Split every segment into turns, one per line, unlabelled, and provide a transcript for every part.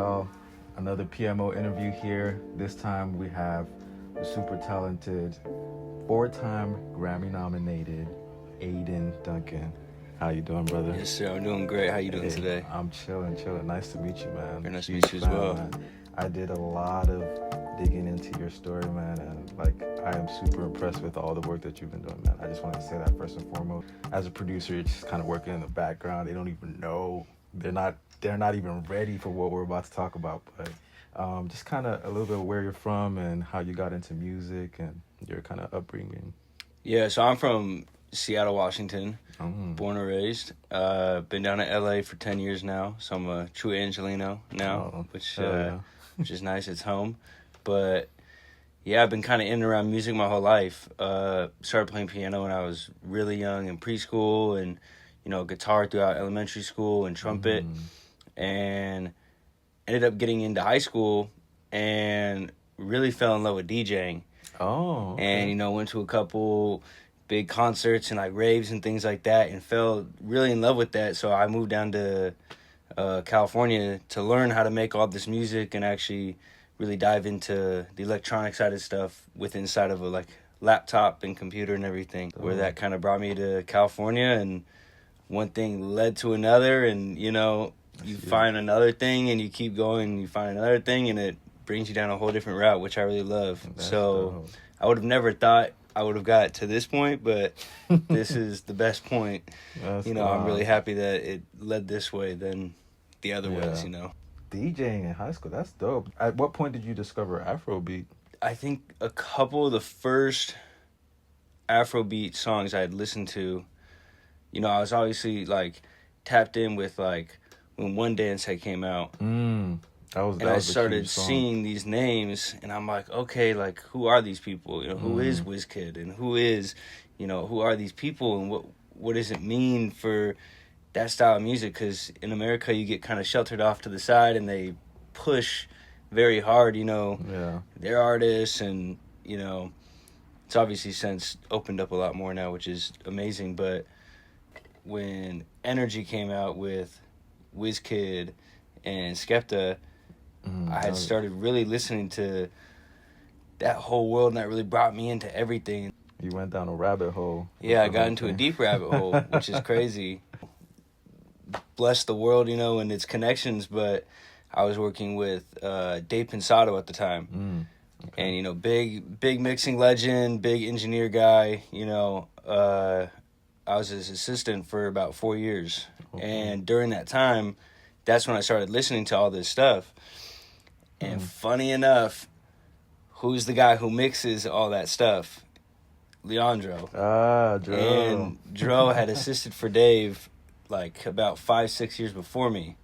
y'all. Another PMO interview here. This time we have the super talented, 4-time Grammy nominated Aiden Duncan. How you doing, brother?
Yes, sir. I'm doing great. How you doing today?
I'm chilling. Nice to meet you, man.
Very nice to meet you as well.
Man. I did a lot of digging into your story, man, and I am super impressed with all the work that you've been doing, man. I just wanted to say that first and foremost. As a producer, you're just kind of working in the background. They don't even know. They're not even ready for what we're about to talk about. But just kind of a little bit of where you're from and how you got into music and your kind of upbringing.
Yeah, so I'm from Seattle, Washington, born and raised. Been down in LA for 10 years now, so I'm a true Angelino now, which is nice. It's home. But yeah, I've been kind of in and around music my whole life. Started playing piano when I was really young in preschool, and guitar throughout elementary school and trumpet, and ended up getting into high school and really fell in love with DJing.
Oh, okay.
And went to a couple big concerts and raves and things like that, and fell really in love with that. So I moved down to California to learn how to make all this music and actually really dive into the electronic side of stuff with inside of a laptop and computer and everything. Where that kind of brought me to California, and one thing led to another, and you find another thing and you keep going and you find another thing, and it brings you down a whole different route, which I really love. That's dope. I would have never thought I would have got to this point, but this is the best point. I'm really happy that it led this way than the other ways,
DJing in high school, that's dope. At what point did you discover Afrobeat?
I think a couple of the first Afrobeat songs I had listened to, I was obviously tapped in with when One Dance had came out. I started seeing these names, and I'm like, okay, who are these people? Who is WizKid, and who are these people, and what does it mean for that style of music? Because in America, you get kind of sheltered off to the side, and they push very hard, their artists, and, it's obviously since opened up a lot more now, which is amazing. But when Energy came out with WizKid and Skepta, I had started really listening to that whole world, and that really brought me into everything.
You went down a rabbit hole.
Yeah, I got into a deep rabbit hole, which is crazy. Bless the world, and its connections, but I was working with Dave Pensado at the time. Okay. And, big mixing legend, big engineer guy, I was his assistant for about 4 years. Okay. And during that time, that's when I started listening to all this stuff. And funny enough, who's the guy who mixes all that stuff? Leandro.
Dro.
And Dro had assisted for Dave about 5-6 years before me.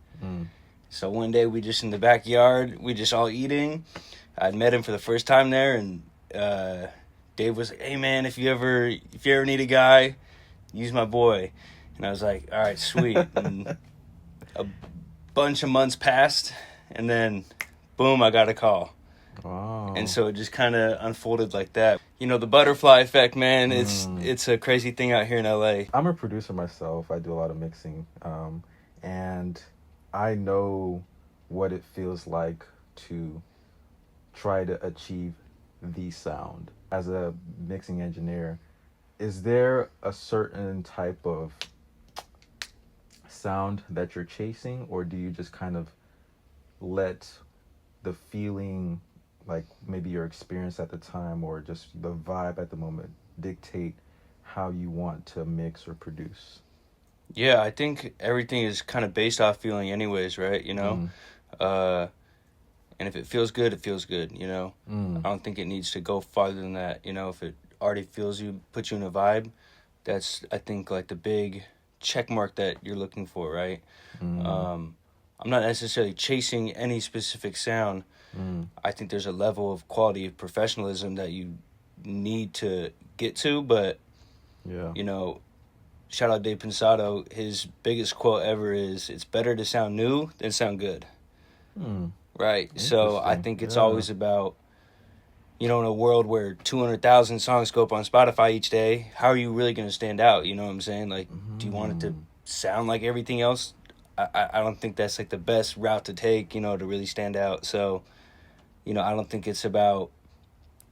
So one day we just in the backyard, we just all eating. I'd met him for the first time there, and Dave was like, "Hey man, if you ever need a guy, use my boy." And I was like, "All right, sweet." And a bunch of months passed, and then boom, I got a call.
Wow.
And so it just kind of unfolded like that. The butterfly effect, man, it's a crazy thing out here in LA.
I'm a producer myself. I do a lot of mixing. And I know what it feels like to try to achieve the sound. As a mixing engineer, is there a certain type of sound that you're chasing, or do you just kind of let the feeling, maybe your experience at the time or just the vibe at the moment, dictate how you want to mix or produce?
Yeah, I think everything is kind of based off feeling anyways, right? And if it feels good, it feels good, I don't think it needs to go farther than that. If it already puts you in a vibe, that's, I think, the big check mark that you're looking for, right? I'm not necessarily chasing any specific sound. I think there's a level of quality of professionalism that you need to get to, but, shout out Dave Pensado, his biggest quote ever is, "It's better to sound new than sound good." Right? So I think it's always about, in a world where 200,000 songs go up on Spotify each day, how are you really going to stand out? You know what I'm saying? Do you want it to sound like everything else? I don't think that's like the best route to take, you know, to really stand out. So, you know, I don't think it's about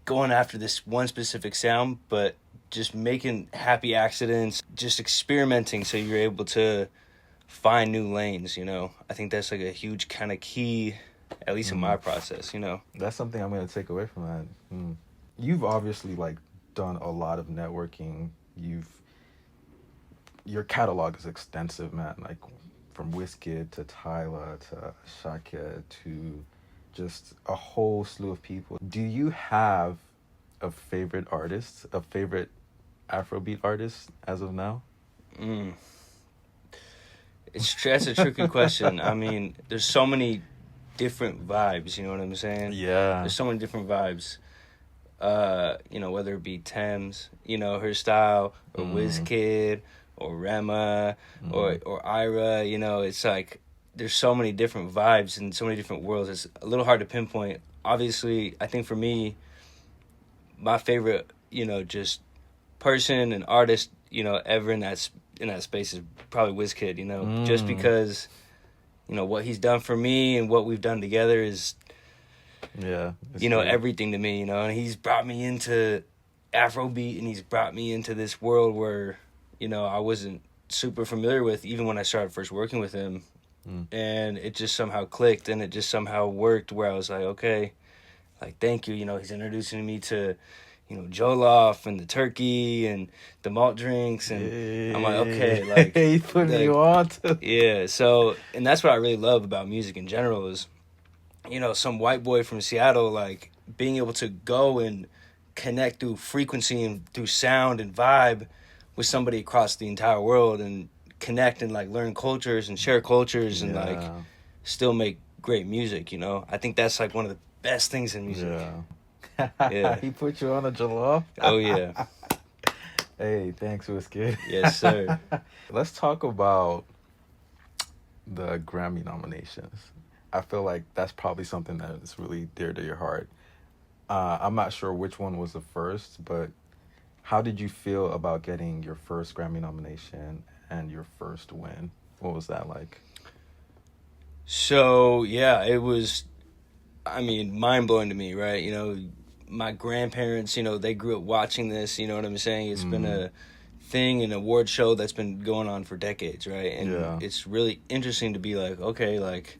going after this one specific sound, but just making happy accidents, just experimenting so you're able to find new lanes, you know. I think that's like a huge kind of key, at least in my process, you know.
That's something I'm going to take away from that. You've obviously like done a lot of networking. Your catalog is extensive, man. Like from Wizkid to Tyler to Shaka to just a whole slew of people. Do you have a favorite artist, a favorite Afrobeat artist as of now?
That's a tricky question. I mean, there's so many different vibes, you know what I'm saying?
Yeah.
There's so many different vibes. You know, whether it be Thames, you know, her style, or Wizkid, or Rema, or Ira, you know, it's like there's so many different vibes and so many different worlds. It's a little hard to pinpoint. Obviously, I think for me, my favorite, you know, just person and artist, you know, ever in that space is probably Wizkid, you know, just because, you know, what he's done for me and what we've done together is, you know, everything to me, you know, and he's brought me into Afrobeat and he's brought me into this world where, you know, I wasn't super familiar with even when I started first working with him. And it just somehow clicked and it just somehow worked where I was like, okay, like, thank you. You know, he's introducing me to, you know, Jollof and the turkey and the malt drinks. And I'm like, okay, like.
He put me on to.
Yeah. So, and that's what I really love about music in general is, you know, some white boy from Seattle, like, being able to go and connect through frequency and through sound and vibe with somebody across the entire world and connect and, like, learn cultures and share cultures and, like, still make great music, you know? I think that's, like, one of the best things in music.
Yeah. He put you on a jollof?
Oh, yeah.
Hey, thanks, Wizkid.
Yes, sir.
Let's talk about the Grammy nominations. I feel like that's probably something that is really dear to your heart. I'm not sure which one was the first, but how did you feel about getting your first Grammy nomination and your first win? What was that like?
So, yeah, it was, I mean, mind-blowing to me, right? You know, my grandparents, you know, they grew up watching this, you know what I'm saying? It's been a thing, an award show that's been going on for decades, right? And it's really interesting to be like, okay, like,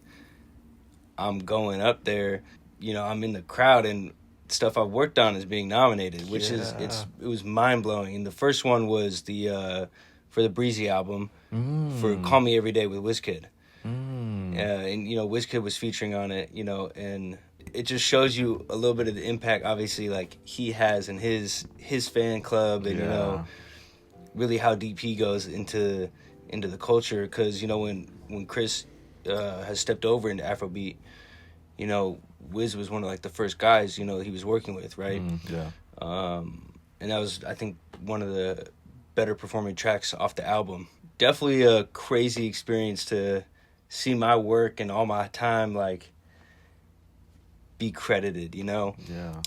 I'm going up there, you know, I'm in the crowd and stuff I've worked on is being nominated, which is, it was mind-blowing. And the first one was the, for the Breezy album, for Call Me Every Day with Wizkid. And, you know, Wizkid was featuring on it, you know, and it just shows you a little bit of the impact, obviously, like, he has in his fan club and, you know, really how deep he goes into the culture. Because, you know, when Chris has stepped over into Afrobeat, you know, Wiz was one of, like, the first guys, you know, he was working with, right? And that was, I think, one of the better performing tracks off the album. Definitely a crazy experience to see my work and all my time, like, be credited, you know?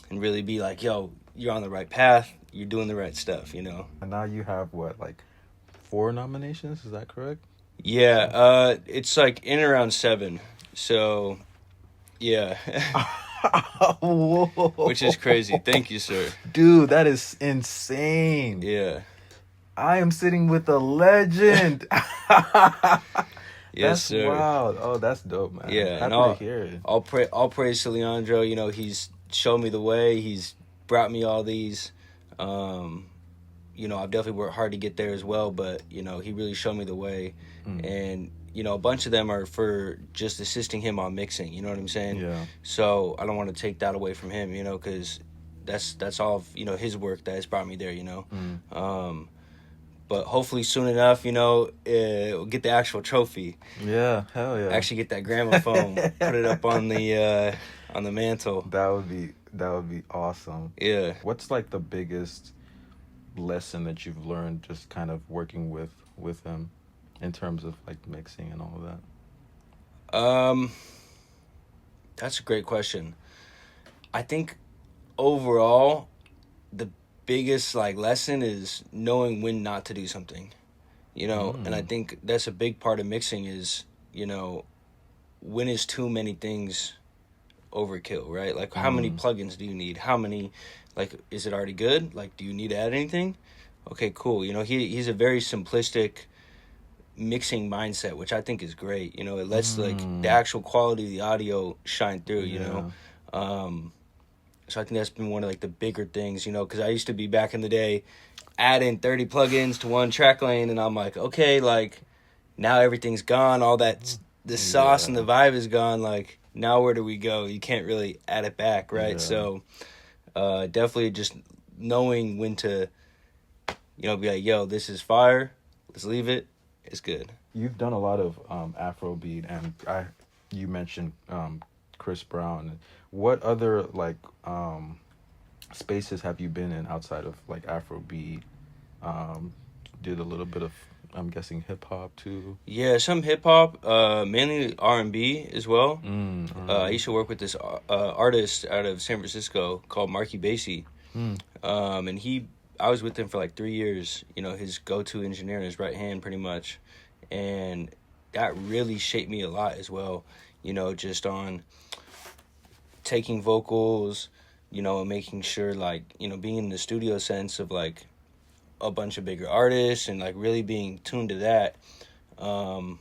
And really be like, yo, you're on the right path, you're doing the right stuff, you know?
And now you have, what, like 4 nominations? Is that correct?
Yeah, it's like in around 7. So, yeah. Which is crazy. Thank you, sir.
Dude, that is insane.
Yeah.
I am sitting with a legend.
Yes, sir.
Wild. Oh, that's dope, man.
Yeah,
Happy
and
to hear it.
All praise to Leandro. You know, he's showed me the way. He's brought me all these. You know, I've definitely worked hard to get there as well, but, you know, he really showed me the way. And, you know, a bunch of them are for just assisting him on mixing, you know what I'm saying?
Yeah.
So I don't want to take that away from him, you know, because that's all of, you know, his work that has brought me there, you know? But hopefully soon enough, you know, we'll get the actual trophy.
Yeah, hell yeah.
Actually get that gramophone, put it up on the mantle.
That would be awesome.
Yeah.
What's like the biggest lesson that you've learned just kind of working with him in terms of like mixing and all of that?
That's a great question. I think overall the biggest like lesson is knowing when not to do something, you know. And I think that's a big part of mixing is you know, when is too many things overkill, right? Like, how many plugins do you need? How many, like, is it already good? Like, do you need to add anything? Okay, cool. You know, he's a very simplistic mixing mindset, which I think is great. You know, it lets like the actual quality of the audio shine through, you know. So I think that's been one of like the bigger things, you know, because I used to be back in the day adding 30 plugins to one track lane, and I'm like, okay, like now everything's gone, all that the sauce and the vibe is gone. Like, now where do we go? You can't really add it back, right? So definitely just knowing when to, you know, be like, yo, this is fire, let's leave it. It's good.
You've done a lot of Afrobeat, and you mentioned Chris Brown. What other like spaces have you been in outside of like Afrobeat? Did a little bit of, I'm guessing, hip hop too.
Yeah, some hip hop, mainly R&B as well. I used to work with this artist out of San Francisco called Marky Basie, and I was with him for like 3 years. You know, his go-to engineer and his right hand, pretty much, and that really shaped me a lot as well. You know, just on taking vocals, you know, and making sure, like, you know, being in the studio sense of like a bunch of bigger artists and like really being tuned to that. And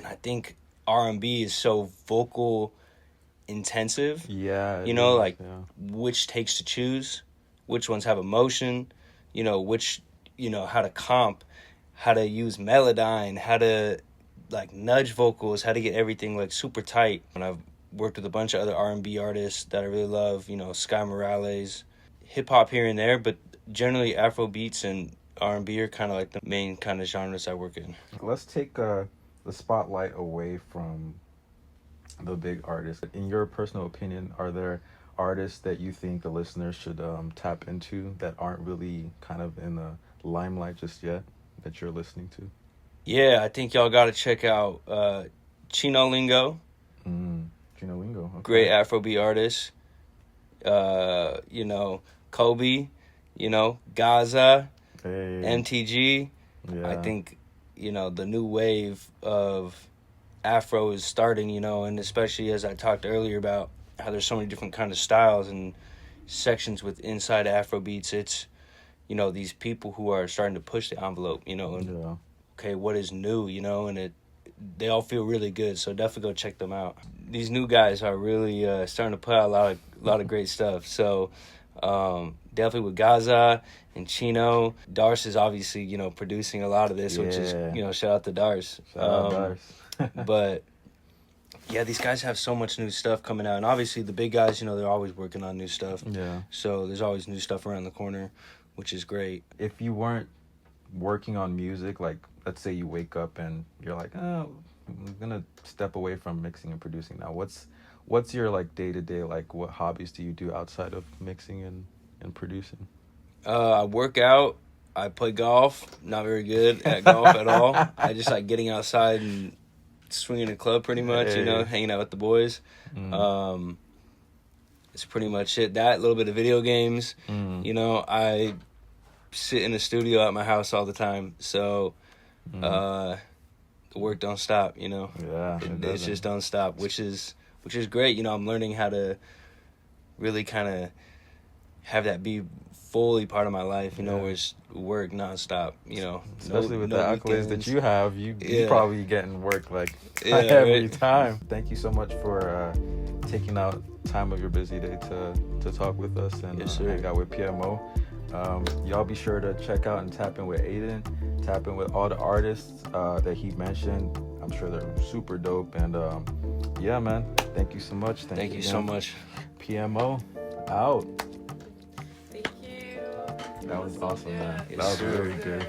I think R&B is so vocal intensive.
Yeah.
You know, like which takes to choose, which ones have emotion, you know, which, you know, how to comp, how to use Melodyne, how to like nudge vocals, how to get everything like super tight. And I've worked with a bunch of other R&B artists that I really love, you know, Sky Morales, hip hop here and there, but generally Afro beats and R&B are kind of like the main kind of genres I work in.
Let's take the spotlight away from the big artists. In your personal opinion, are there artists that you think the listeners should tap into that aren't really kind of in the limelight just yet that you're listening to?
Yeah, I think y'all got to check out Chino Lingo.
Chino Lingo. Okay.
Great Afrobeat artist. You know, Kobe, you know, Gaza, MTG. Yeah. I think, you know, the new wave of Afro is starting, you know, and especially as I talked earlier about how there's so many different kind of styles and sections with inside Afrobeats. It's, you know, these people who are starting to push the envelope, you know, and okay, what is new, you know, and they all feel really good. So definitely go check them out. These new guys are really starting to put out a lot of great stuff. So definitely with Gaza and Chino. Darce is obviously, you know, producing a lot of this, which is, you know, shout out to Darce.
Shout out Darce.
But yeah, these guys have so much new stuff coming out, and obviously the big guys, you know, they're always working on new stuff. Yeah. So there's always new stuff around the corner, which is great.
If you weren't working on music, like let's say you wake up and you're like, oh, I'm gonna step away from mixing and producing now. What's your like day to day, like what hobbies do you do outside of mixing and producing?
I work out. I play golf. Not very good at golf at all. I just like getting outside and swinging a club, pretty much. You know, hanging out with the boys. It's pretty much it. That, a little bit of video games. You know, I sit in the studio at my house all the time, so the work don't stop. You know, it just don't stop, which is great. You know, I'm learning how to really kind of have that be fully part of my life, you know, where it's work nonstop, you know.
Especially with the accolades that you have, you probably getting work like every time. Thank you so much for taking out time of your busy day to talk with us and hang out with PMO. Y'all be sure to check out and tap in with Aiden, tap in with all the artists that he mentioned. I'm sure they're super dope. And yeah, man, thank you so much.
Thank you so much.
PMO out.
Thank you.
That was awesome, man.
Yes,
That was
sir.
really good.